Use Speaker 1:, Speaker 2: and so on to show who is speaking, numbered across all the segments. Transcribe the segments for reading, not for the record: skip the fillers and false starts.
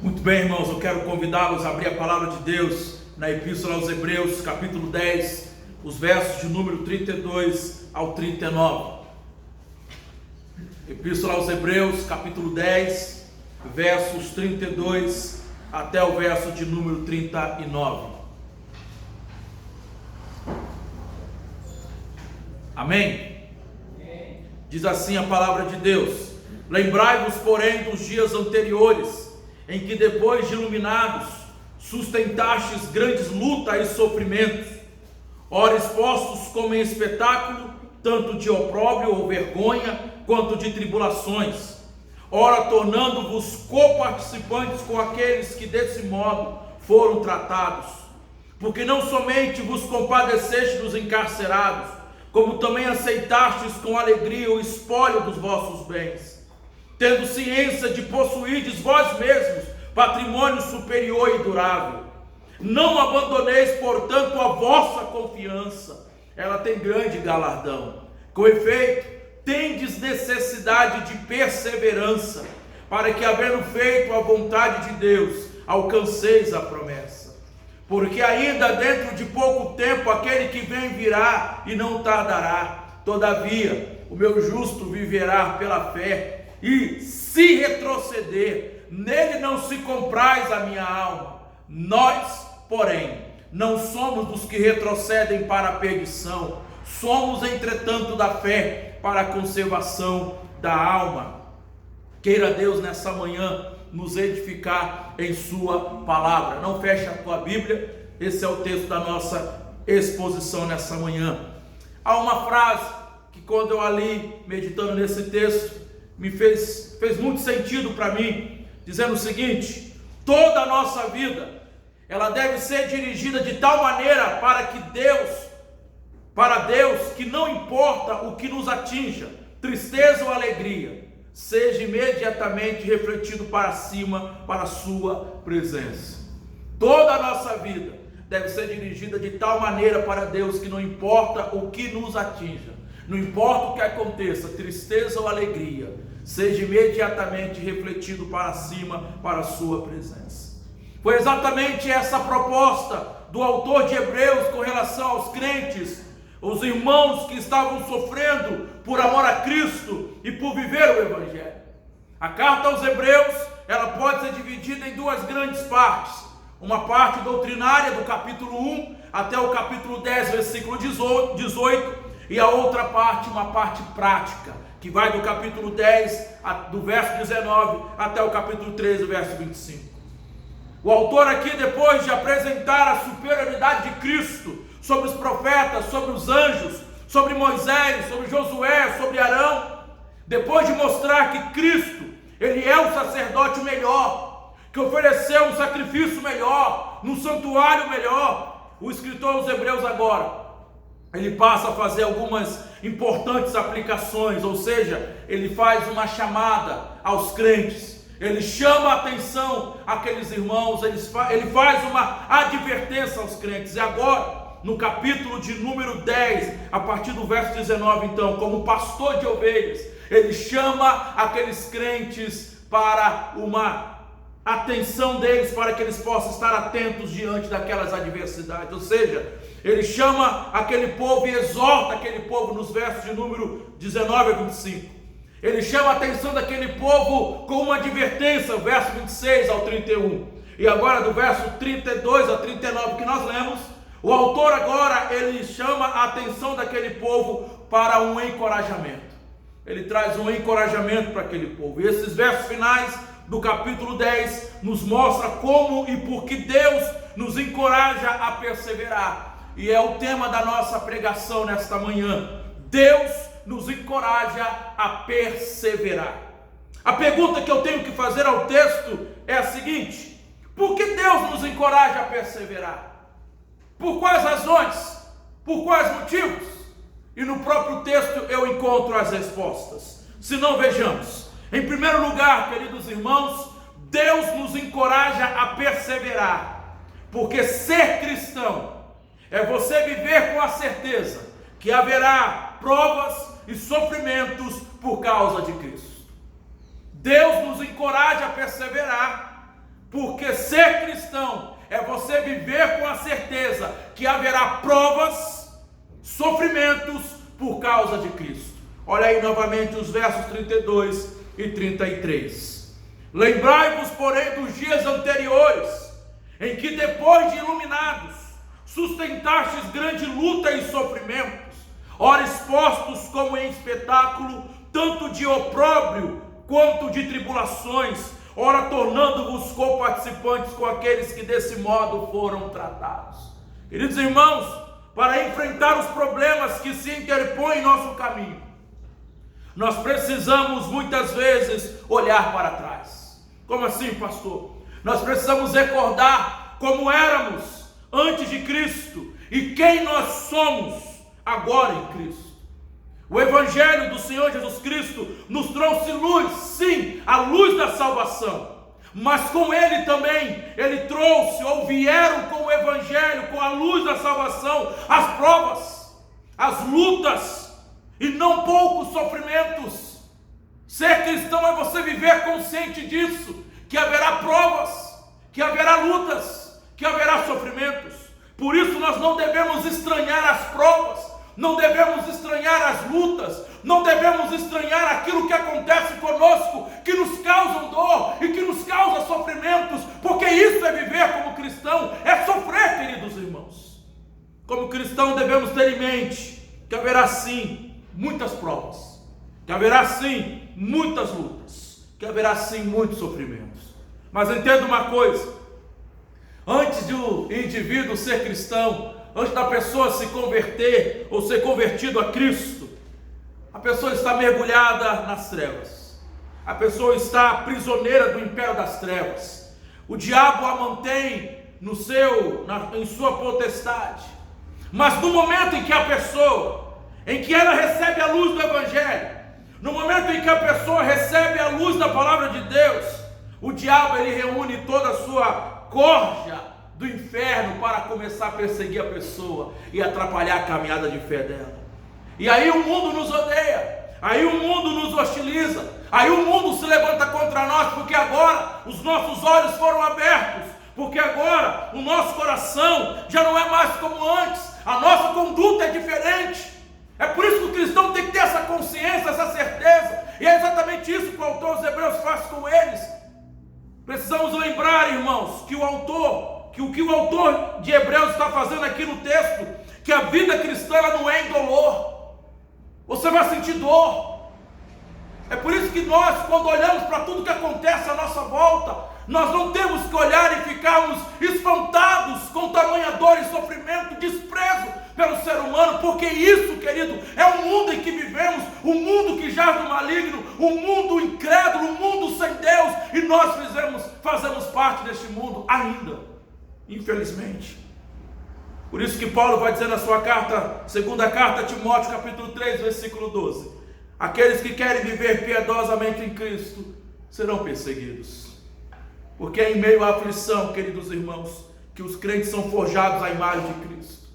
Speaker 1: Muito bem, irmãos, eu quero convidá-los a abrir a palavra de Deus na Epístola aos Hebreus, capítulo 10, os versos de número 32 ao 39. Epístola aos Hebreus, capítulo 10, versos 32 até o verso de número 39. Amém? Diz assim a palavra de Deus: lembrai-vos, porém, dos dias anteriores, em que depois de iluminados, sustentastes grandes lutas e sofrimentos, ora expostos como em espetáculo, tanto de opróbrio ou vergonha, quanto de tribulações, ora tornando-vos coparticipantes com aqueles que desse modo foram tratados, porque não somente vos compadeceste dos encarcerados, como também aceitastes com alegria o espólio dos vossos bens, tendo ciência de possuirdes vós mesmos patrimônio superior e durável. Não abandoneis, portanto, a vossa confiança, ela tem grande galardão. Com efeito, tendes necessidade de perseverança, para que, havendo feito a vontade de Deus, alcanceis a promessa. Porque ainda dentro de pouco tempo aquele que vem virá e não tardará. Todavia, o meu justo viverá pela fé, e se retroceder, nele não se compraz a minha alma. Nós, porém, não somos dos que retrocedem para a perdição, somos, entretanto, da fé para a conservação da alma. Queira Deus nessa manhã nos edificar em sua palavra. Não feche a tua Bíblia, esse é o texto da nossa exposição nessa manhã. Há uma frase que, quando eu a li, meditando nesse texto, me fez muito sentido para mim, dizendo o seguinte: toda a nossa vida, ela deve ser dirigida de tal maneira para Deus, que não importa o que nos atinja, tristeza ou alegria, seja imediatamente refletido para cima, para a sua presença. Toda a nossa vida deve ser dirigida de tal maneira para Deus, que não importa o que nos atinja, não importa o que aconteça, tristeza ou alegria, seja imediatamente refletido para cima, para a sua presença. Foi exatamente essa a proposta do autor de Hebreus com relação aos crentes, os irmãos que estavam sofrendo por amor a Cristo e por viver o Evangelho. A carta aos Hebreus, ela pode ser dividida em duas grandes partes. Uma parte doutrinária, do capítulo 1 até o capítulo 10, versículo 18, e a outra parte, uma parte prática, que vai do capítulo 10, do verso 19, até o capítulo 13, verso 25. O autor aqui, depois de apresentar a superioridade de Cristo sobre os profetas, sobre os anjos, sobre Moisés, sobre Josué, sobre Arão, depois de mostrar que Cristo, ele é o sacerdote melhor, que ofereceu um sacrifício melhor, num santuário melhor, o escritor aos Hebreus agora, ele passa a fazer algumas importantes aplicações, ou seja, ele faz uma chamada aos crentes, ele chama a atenção àqueles irmãos, ele faz uma advertência aos crentes. E agora, no capítulo de número 10, a partir do verso 19, então, como pastor de ovelhas, ele chama aqueles crentes para uma atenção deles, para que eles possam estar atentos diante daquelas adversidades. Ou seja, ele chama aquele povo e exorta aquele povo nos versos de número 19 a 25. Ele chama a atenção daquele povo com uma advertência, o verso 26 ao 31. E agora do verso 32 a 39 que nós lemos, o autor agora, ele chama a atenção daquele povo para um encorajamento. Ele traz um encorajamento para aquele povo. E esses versos finais do capítulo 10 nos mostra como e por que Deus nos encoraja a perseverar. E é o tema da nossa pregação nesta manhã. Deus nos encoraja a perseverar. A pergunta que eu tenho que fazer ao texto é a seguinte: por que Deus nos encoraja a perseverar? Por quais razões? Por quais motivos? E no próprio texto eu encontro as respostas. Se não, vejamos. Em primeiro lugar, queridos irmãos, Deus nos encoraja a perseverar, porque ser cristão é você viver com a certeza que haverá provas e sofrimentos por causa de Cristo. Deus nos encoraja a perseverar, Porque ser cristão é você viver com a certeza que haverá provas, sofrimentos por causa de Cristo. Olha aí novamente os versos 32 e 33. Lembrai-vos, porém, dos dias anteriores, em que depois de iluminados, sustentastes grande luta e sofrimentos, ora expostos como em espetáculo, tanto de opróbrio quanto de tribulações, ora tornando-vos coparticipantes com aqueles que desse modo foram tratados. Queridos irmãos, para enfrentar os problemas que se interpõem em nosso caminho, nós precisamos muitas vezes olhar para trás. Como assim, pastor? Nós precisamos recordar como éramos antes de Cristo e quem nós somos agora em Cristo. O Evangelho do Senhor Jesus Cristo nos trouxe luz, sim, a luz da salvação. Mas com Ele também, Ele trouxe, ou vieram com o Evangelho, com a luz da salvação, as provas, as lutas e não poucos sofrimentos. Ser cristão é você viver consciente disso, que haverá provas, que haverá lutas, que haverá sofrimentos. Por isso nós não devemos estranhar as provas, não devemos estranhar as lutas, não devemos estranhar aquilo que acontece conosco, que nos causam dor e que nos causa sofrimentos, porque isso é viver como cristão, é sofrer, queridos irmãos. Como cristão devemos ter em mente que haverá sim muitas provas, que haverá sim muitas lutas, que haverá sim muitos sofrimentos. Mas entenda uma coisa: antes de o indivíduo ser cristão, antes da pessoa se converter ou ser convertido a Cristo, a pessoa está mergulhada nas trevas, a pessoa está prisioneira do império das trevas. O diabo a mantém em sua potestade. Mas no momento em que a pessoa, em que ela recebe a luz do Evangelho, no momento em que a pessoa recebe a luz da palavra de Deus, o diabo ele reúne toda a sua corja do inferno para começar a perseguir a pessoa e atrapalhar a caminhada de fé dela. E aí o mundo nos odeia, aí o mundo nos hostiliza, aí o mundo se levanta contra nós, porque agora os nossos olhos foram abertos, porque agora o nosso coração já não é mais como antes, a nossa conduta é diferente. É por isso que o cristão tem que ter essa consciência, essa certeza, e é exatamente isso que o autor dos Hebreus faz com eles. Precisamos lembrar, irmãos, que o que o autor de Hebreus está fazendo aqui no texto, que a vida cristã ela não é indolor. Você vai sentir dor. É por isso que nós, quando olhamos para tudo que acontece à nossa volta, nós não temos que olhar e ficarmos espantados com tamanha dor e sofrimento, desprezo pelo ser humano, porque isso, querido, é o mundo em que vivemos, o mundo que jaz do maligno, o mundo incrédulo, o mundo sem Deus, e nós fazemos parte deste mundo ainda, infelizmente. Por isso que Paulo vai dizer na sua carta, segunda carta a Timóteo, capítulo 3, versículo 12: aqueles que querem viver piedosamente em Cristo serão perseguidos. Porque é em meio à aflição, queridos irmãos, que os crentes são forjados à imagem de Cristo.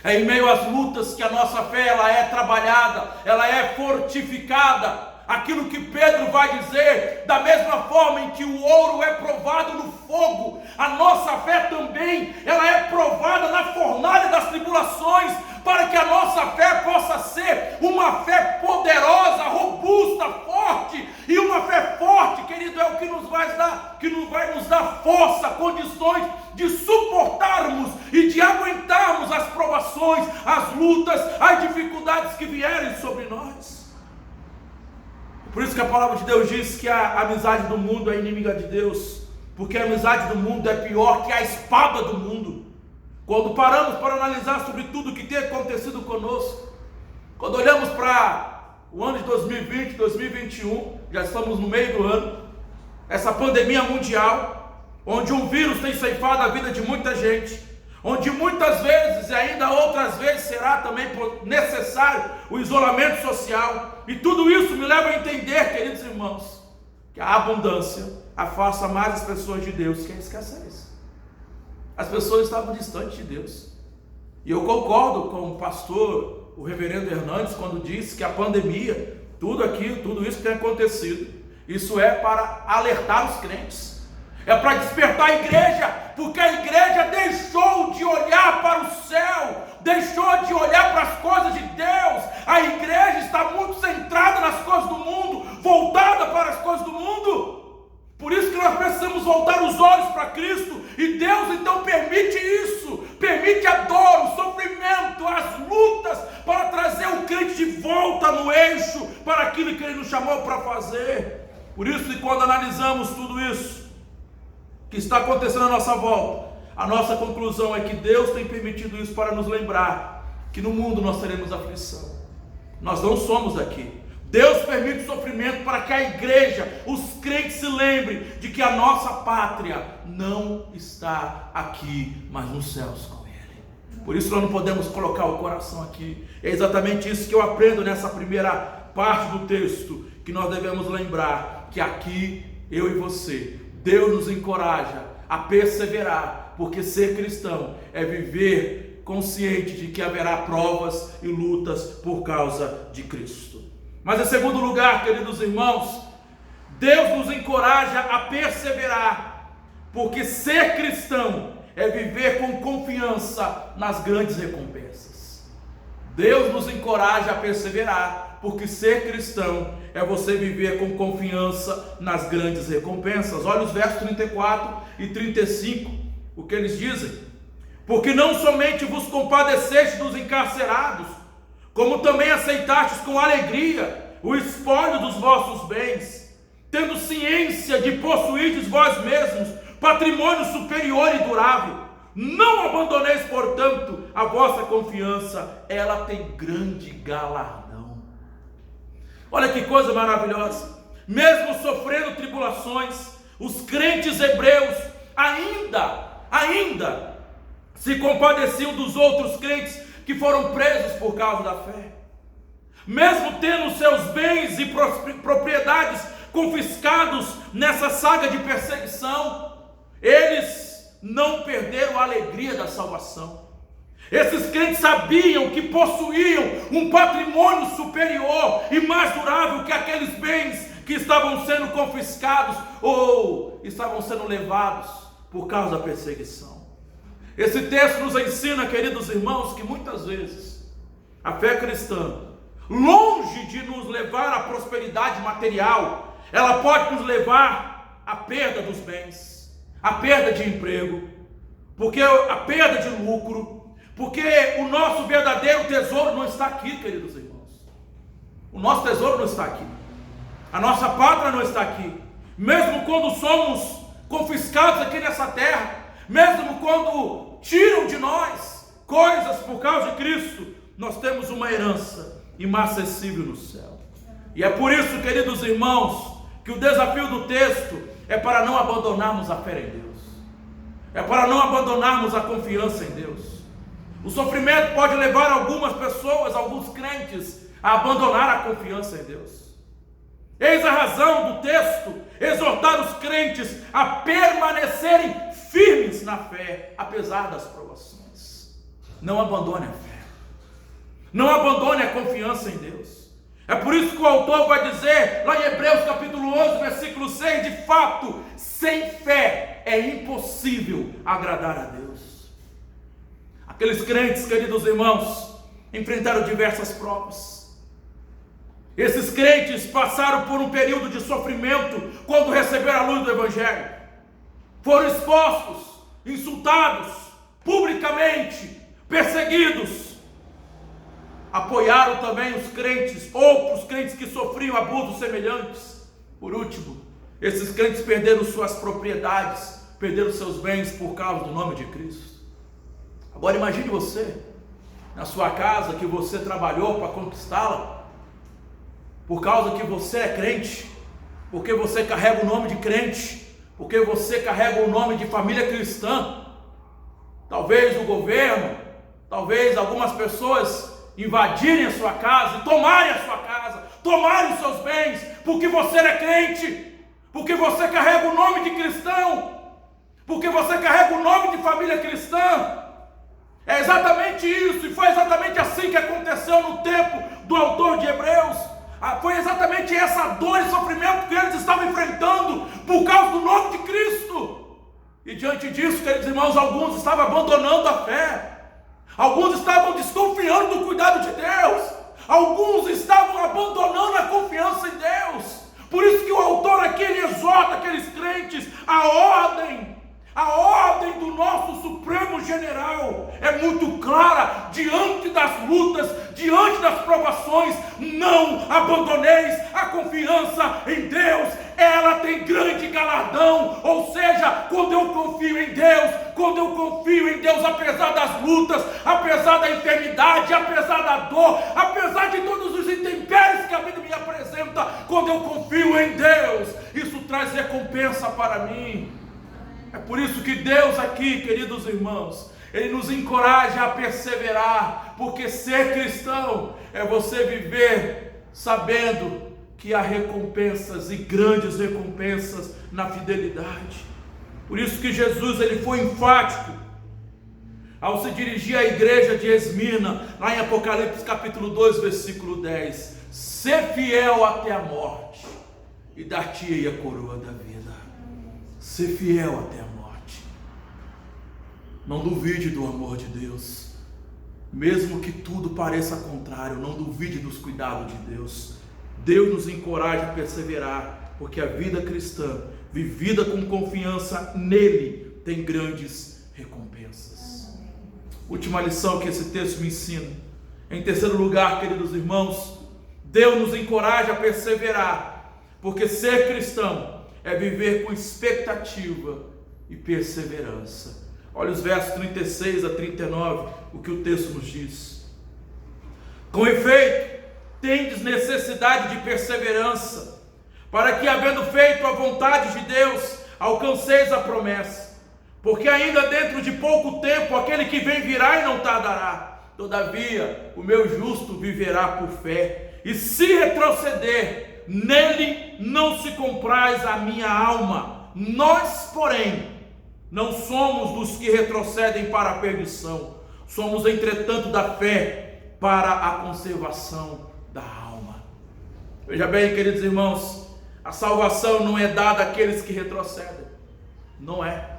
Speaker 1: É em meio às lutas que a nossa fé ela é trabalhada, ela é fortificada. Aquilo que Pedro vai dizer, da mesma forma em que o ouro é provado no fogo, a nossa fé também, ela é provada na fornalha das tribulações, para que a nossa fé possa ser uma fé poderosa, robusta, forte. E uma fé forte, querido, é o que nos vai nos dar força, condições de suportarmos e de aguentarmos as provações, as lutas, as dificuldades que vierem sobre nós. Por isso que a palavra de Deus diz que a amizade do mundo é inimiga de Deus, porque a amizade do mundo é pior que a espada do mundo. Quando paramos para analisar sobre tudo o que tem acontecido conosco, quando olhamos para o ano de 2020, 2021, já estamos no meio do ano, essa pandemia mundial, onde um vírus tem ceifado a vida de muita gente, onde muitas vezes e ainda outras vezes será também necessário o isolamento social, e tudo isso me leva a entender, queridos irmãos, que a abundância afasta mais as pessoas de Deus que a escassez. As pessoas estavam distantes de Deus, e eu concordo com o pastor, o reverendo Hernandes, quando disse que a pandemia, tudo isso que tem acontecido, isso é para alertar os crentes, É para despertar a igreja, porque a igreja deixou de olhar para o céu, deixou de olhar para as coisas de Deus. A igreja está muito centrada nas coisas do mundo, voltada para as coisas do mundo. Por isso que nós precisamos voltar os olhos para Cristo, e Deus então permite isso, permite a dor, o sofrimento, as lutas, para trazer o crente de volta no eixo, para aquilo que Ele nos chamou para fazer. Por isso que quando analisamos tudo isso que está acontecendo à nossa volta, a nossa conclusão é que Deus tem permitido isso para nos lembrar que no mundo nós teremos aflição. Nós não somos daqui. Deus permite o sofrimento para que a igreja, os crentes, se lembrem de que a nossa pátria não está aqui, mas nos céus com Ele. Por isso nós não podemos colocar o coração aqui. É exatamente isso que eu aprendo nessa primeira parte do texto, que nós devemos lembrar que aqui, eu e você, Deus nos encoraja a perseverar, porque ser cristão é viver consciente de que haverá provas e lutas por causa de Cristo. Mas em segundo lugar, queridos irmãos, Deus nos encoraja a perseverar, porque ser cristão é viver com confiança nas grandes recompensas. Deus nos encoraja a perseverar, porque ser cristão é você viver com confiança nas grandes recompensas. Olha os versos 34 e 35, o que eles dizem: porque não somente vos compadeceste dos encarcerados, como também aceitastes com alegria o espólio dos vossos bens, tendo ciência de possuirdes vós mesmos patrimônio superior e durável. Não abandoneis, portanto, a vossa confiança, ela tem grande galardão. Olha que coisa maravilhosa. Mesmo sofrendo tribulações, os crentes hebreus ainda se compadeciam dos outros crentes que foram presos por causa da fé. Mesmo tendo seus bens e propriedades confiscados nessa saga de perseguição, eles não perderam a alegria da salvação. Esses crentes sabiam que possuíam um patrimônio superior e mais durável que aqueles bens que estavam sendo confiscados ou estavam sendo levados por causa da perseguição. Esse texto nos ensina, queridos irmãos, que muitas vezes a fé cristã, longe de nos levar à prosperidade material, ela pode nos levar à perda dos bens, à perda de emprego, porque a perda de lucro, porque o nosso verdadeiro tesouro não está aqui, queridos irmãos. O nosso tesouro não está aqui. A nossa pátria não está aqui. Mesmo quando somos confiscados aqui nessa terra, mesmo quando tiram de nós coisas por causa de Cristo, nós temos uma herança inacessível no céu. E é por isso, queridos irmãos, que o desafio do texto é para não abandonarmos a fé em Deus. É para não abandonarmos a confiança em Deus. O sofrimento pode levar algumas pessoas, alguns crentes, a abandonar a confiança em Deus. Eis a razão do texto, exortar os crentes a permanecerem firmes na fé, apesar das provações. Não abandone a fé. Não abandone a confiança em Deus. É por isso que o autor vai dizer, lá em Hebreus capítulo 11, versículo 6, de fato, sem fé é impossível agradar a Deus. Aqueles crentes, queridos irmãos, enfrentaram diversas provas. Esses crentes passaram por um período de sofrimento quando receberam a luz do Evangelho. Foram expostos, insultados, publicamente, perseguidos. Apoiaram também os crentes, outros crentes que sofriam abusos semelhantes. Por último, esses crentes perderam suas propriedades, perderam seus bens por causa do nome de Cristo. Agora imagine você, na sua casa, que você trabalhou para conquistá-la, por causa que você é crente, porque você carrega o nome de crente, porque você carrega o nome de família cristã. Talvez o governo, talvez algumas pessoas invadirem a sua casa e tomarem a sua casa, tomarem os seus bens, porque você é crente, porque você carrega o nome de cristão, porque você carrega o nome de família cristã. É exatamente isso, e foi exatamente assim que aconteceu no tempo do autor de Hebreus. Foi exatamente essa dor e sofrimento que eles estavam enfrentando por causa do nome de Cristo. E diante disso, queridos irmãos, alguns estavam abandonando a fé. Alguns estavam desconfiando do cuidado de Deus. Alguns estavam abandonando a confiança em Deus. Por isso que o autor aqui, ele exorta aqueles crentes, a ordem do nosso Supremo General é muito clara. Diante das lutas, diante das provações, não abandoneis a confiança em Deus. Ela tem grande galardão. Ou seja, quando eu confio em Deus, apesar das lutas, apesar da enfermidade, apesar da dor, apesar de todos os intempéries que a vida me apresenta, quando eu confio em Deus, isso traz recompensa para mim. É por isso que Deus aqui, queridos irmãos, Ele nos encoraja a perseverar, porque ser cristão é você viver sabendo que há recompensas e grandes recompensas na fidelidade. Por isso que Jesus, ele foi enfático ao se dirigir à igreja de Esmina, lá em Apocalipse capítulo 2, versículo 10: ser fiel até a morte, e dar-te-ei a coroa da vida. Ser fiel até a morte. Não duvide do amor de Deus, mesmo que tudo pareça contrário. Não duvide dos cuidados de Deus. Deus nos encoraja a perseverar, porque a vida cristã, vivida com confiança nele, tem grandes recompensas. Última lição que esse texto me ensina. Em terceiro lugar, queridos irmãos, Deus nos encoraja a perseverar, porque ser cristão é viver com expectativa e perseverança. Olha os versos 36 a 39, o que o texto nos diz. Com efeito, tendes necessidade de perseverança, para que, havendo feito a vontade de Deus, alcanceis a promessa. Porque ainda dentro de pouco tempo, aquele que vem virá e não tardará. Todavia, o meu justo viverá por fé. E se retroceder, nele não se compraz a minha alma. Nós, porém, não somos dos que retrocedem para a perdição. Somos, entretanto, da fé para a conservação da alma. Veja bem, queridos irmãos, a salvação não é dada àqueles que retrocedem. Não é.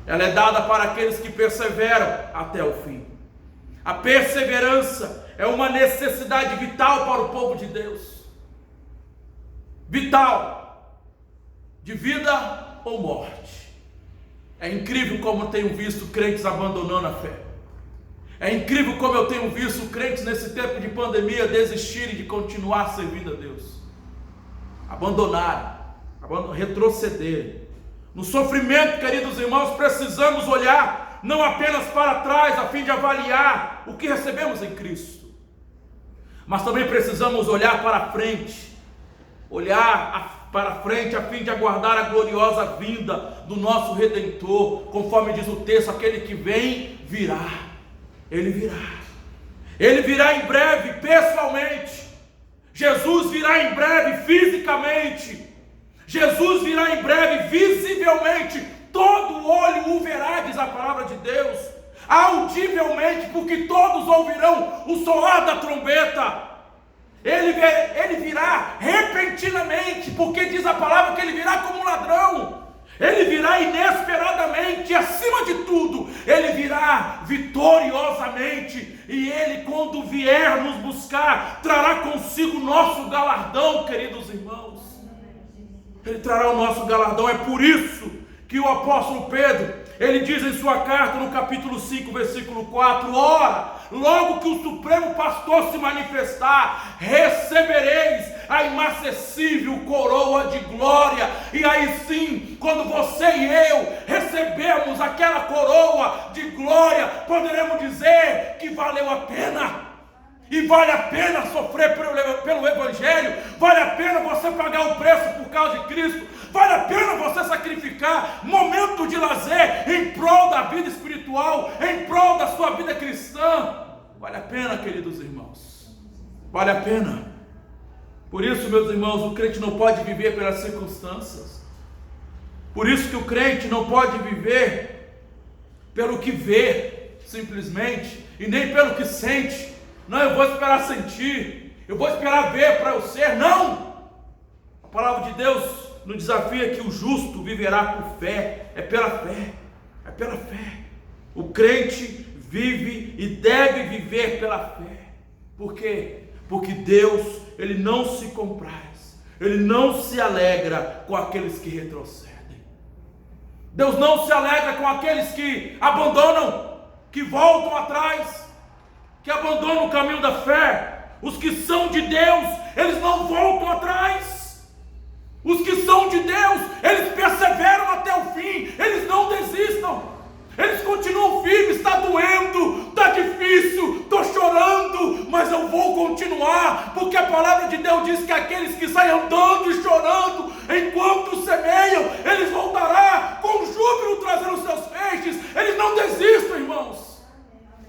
Speaker 1: Ela é dada para aqueles que perseveram até o fim. A perseverança é uma necessidade vital para o povo de Deus. Vital. De vida ou morte. É incrível como eu tenho visto crentes abandonando a fé. É incrível como eu tenho visto crentes nesse tempo de pandemia desistirem de continuar servindo a Deus. Abandonarem, retrocederem. No sofrimento, queridos irmãos, precisamos olhar não apenas para trás a fim de avaliar o que recebemos em Cristo, mas também precisamos olhar para frente, para frente a fim de aguardar a gloriosa vinda do nosso Redentor. Conforme diz o texto, aquele que vem virá. Ele virá. Ele virá em breve pessoalmente. Jesus virá em breve fisicamente. Jesus virá em breve visivelmente. Todo olho o verá, diz a palavra de Deus. Audivelmente, porque todos ouvirão o soar da trombeta. Ele virá repentinamente, porque diz a palavra que ele virá como um ladrão. Ele virá inesperadamente, e acima de tudo, ele virá vitoriosamente. E ele, quando vier nos buscar, trará consigo o nosso galardão, queridos irmãos. Ele trará o nosso galardão. É por isso que o apóstolo Pedro, ele diz em sua carta, no capítulo 5, versículo 4, ora, logo que o Supremo Pastor se manifestar, recebereis a inacessível coroa de glória. E aí sim, quando você e eu recebemos aquela coroa de glória, poderemos dizer que valeu a pena. E vale a pena sofrer pelo Evangelho, vale a pena você pagar o preço por causa de Cristo, vale a pena você sacrificar momento de lazer em prol da vida espiritual, em prol da sua vida cristã. Vale a pena, queridos irmãos, vale a pena. Por isso, meus irmãos, o crente não pode viver pelas circunstâncias. Por isso que o crente não pode viver pelo que vê, simplesmente, e nem pelo que sente. Não, eu vou esperar sentir, eu vou esperar ver para eu ser. Não! A palavra de Deus nos desafia que o justo viverá por fé. É pela fé, é pela fé. O crente vive e deve viver pela fé. Por quê? Porque Deus, Ele não se compraz, Ele não se alegra com aqueles que retrocedem. Deus não se alegra com aqueles que abandonam, que voltam atrás, que abandonam o caminho da fé. Os que são de Deus, eles não voltam atrás. Os que são de Deus, eles perseveram até o fim, eles não desistam, eles continuam firmes. Está doendo, está difícil, estou chorando, mas eu vou continuar, porque a palavra de Deus diz que aqueles que saem andando e chorando enquanto semeiam, eles voltarão com júbilo trazendo os seus feixes. Eles não desistem, irmãos.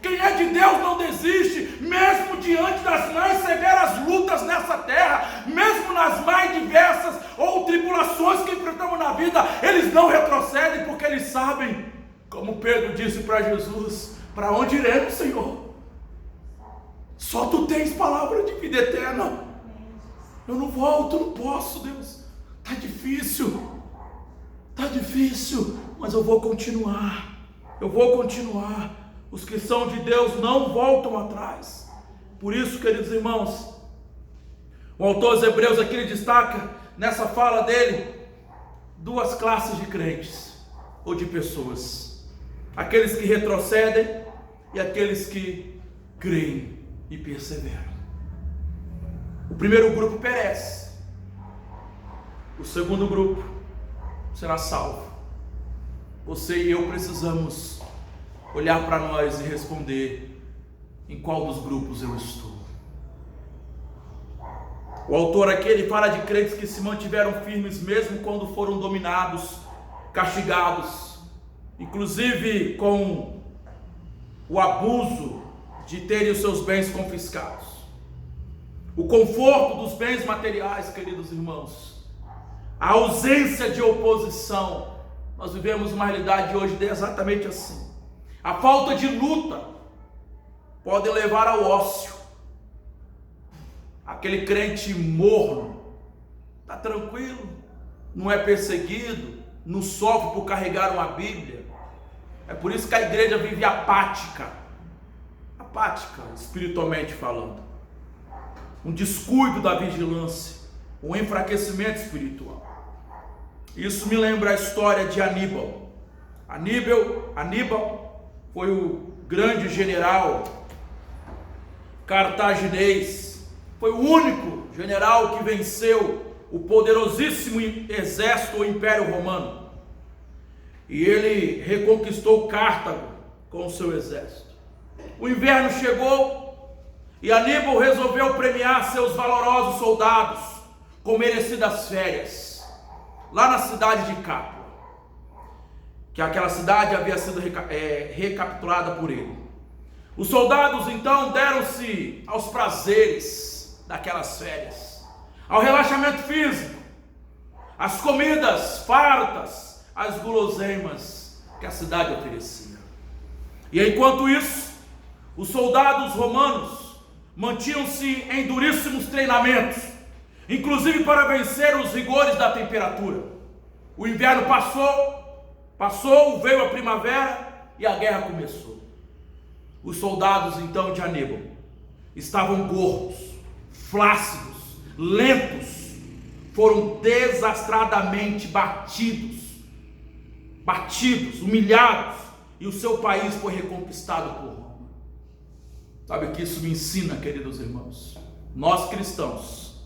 Speaker 1: Quem é de Deus não desiste, mesmo diante das mais severas lutas nessa terra, mesmo nas mais diversas ou tribulações que enfrentamos na vida, eles não retrocedem, porque eles sabem, como Pedro disse para Jesus: para onde iremos, Senhor? Só Tu tens palavra de vida eterna. Eu não volto, não posso, Deus. Está difícil, mas eu vou continuar, Os que são de Deus não voltam atrás. Por isso, queridos irmãos, o autor dos Hebreus aqui ele destaca, nessa fala dele, duas classes de crentes, ou de pessoas: aqueles que retrocedem e aqueles que creem e perseveram. O primeiro grupo perece, o segundo grupo será salvo. Você e eu precisamos olhar para nós e responder: em qual dos grupos eu estou? O autor aqui ele fala de crentes que se mantiveram firmes mesmo quando foram dominados, castigados, inclusive com o abuso de terem os seus bens confiscados. O conforto dos bens materiais, queridos irmãos, a ausência de oposição. Nós vivemos uma realidade hoje exatamente assim. A falta de luta pode levar ao ócio. Aquele crente morno, está tranquilo, não é perseguido, não sofre por carregar uma Bíblia. É por isso que a igreja vive apática espiritualmente falando. Um descuido da vigilância, um enfraquecimento espiritual. Isso me lembra a história de Aníbal. Aníbal foi o grande general cartaginês, foi o único general que venceu o poderosíssimo exército do Império Romano, e ele reconquistou Cartago com o seu exército. O inverno chegou e Aníbal resolveu premiar seus valorosos soldados com merecidas férias, lá na cidade de Capua, que aquela cidade havia sido recapturada por ele. Os soldados então deram-se aos prazeres daquelas férias, ao relaxamento físico, às comidas fartas, às guloseimas que a cidade oferecia. E enquanto isso, os soldados romanos mantinham-se em duríssimos treinamentos, inclusive para vencer os rigores da temperatura. O inverno passou, veio a primavera e a guerra começou. Os soldados então de Aníbal estavam gordos, flácidos, lentos, foram desastradamente batidos, humilhados, e o seu país foi reconquistado por Roma. Sabe o que isso me ensina, queridos irmãos? Nós cristãos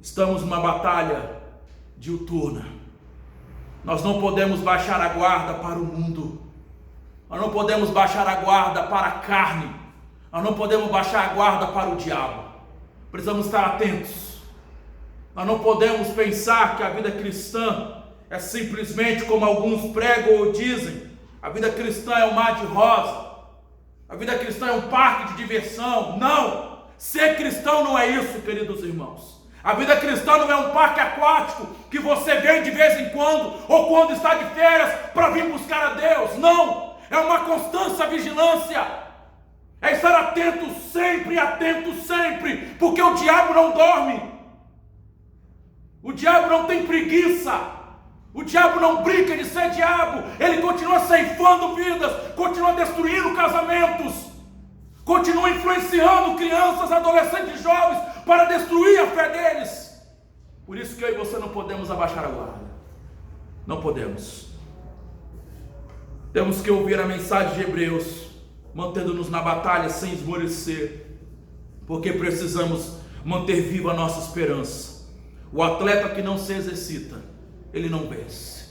Speaker 1: estamos numa batalha diuturna. Nós não podemos baixar a guarda para o mundo, nós não podemos baixar a guarda para a carne, nós não podemos baixar a guarda para o diabo. Precisamos estar atentos. Nós não podemos pensar que a vida cristã é simplesmente como alguns pregam ou dizem: a vida cristã é um mar de rosa, a vida cristã é um parque de diversão. Não! Ser cristão não é isso, queridos irmãos. A vida cristã não é um parque aquático que você vem de vez em quando, ou quando está de férias, para vir buscar a Deus. Não! É uma constância vigilância. É estar atento sempre, porque o diabo não dorme. O diabo não tem preguiça. O diabo não brinca de ser diabo. Ele continua ceifando vidas, continua destruindo casamentos, continua influenciando crianças, adolescentes, jovens para destruir a fé deles. Por isso que eu e você não podemos abaixar a guarda. Não podemos. Temos que ouvir a mensagem de Hebreus, mantendo-nos na batalha sem esmorecer, porque precisamos manter viva a nossa esperança. O atleta que não se exercita, ele não vence.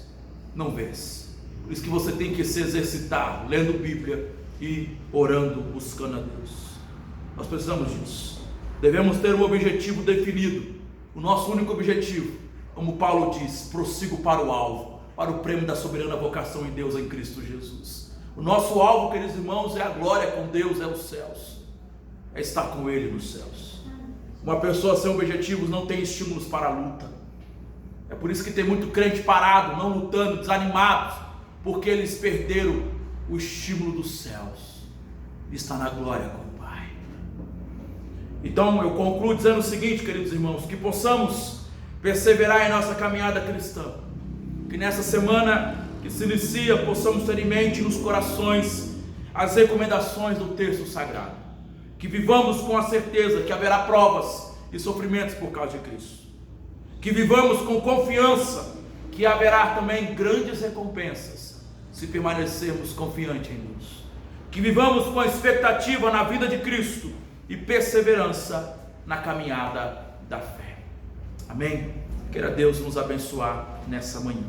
Speaker 1: Não vence. Por isso que você tem que se exercitar, lendo Bíblia e orando, buscando a Deus. Nós precisamos disso. Devemos ter um objetivo definido. O nosso único objetivo, como Paulo diz, prossigo para o alvo, para o prêmio da soberana vocação em Deus em Cristo Jesus. O nosso alvo, queridos irmãos, é a glória com Deus, é os céus, é estar com Ele nos céus. Uma pessoa sem objetivos não tem estímulos para a luta. É por isso que tem muito crente parado, não lutando, desanimados, porque eles perderam o estímulo dos céus, está na glória com o Pai. Então eu concluo dizendo o seguinte, queridos irmãos, que possamos perseverar em nossa caminhada cristã, que nessa semana que se inicia, possamos ter em mente nos corações as recomendações do texto sagrado, que vivamos com a certeza que haverá provas e sofrimentos por causa de Cristo, que vivamos com confiança que haverá também grandes recompensas se permanecermos confiantes em Deus, que vivamos com a expectativa na vida de Cristo e perseverança na caminhada da fé. Amém? Queira Deus nos abençoar nessa manhã.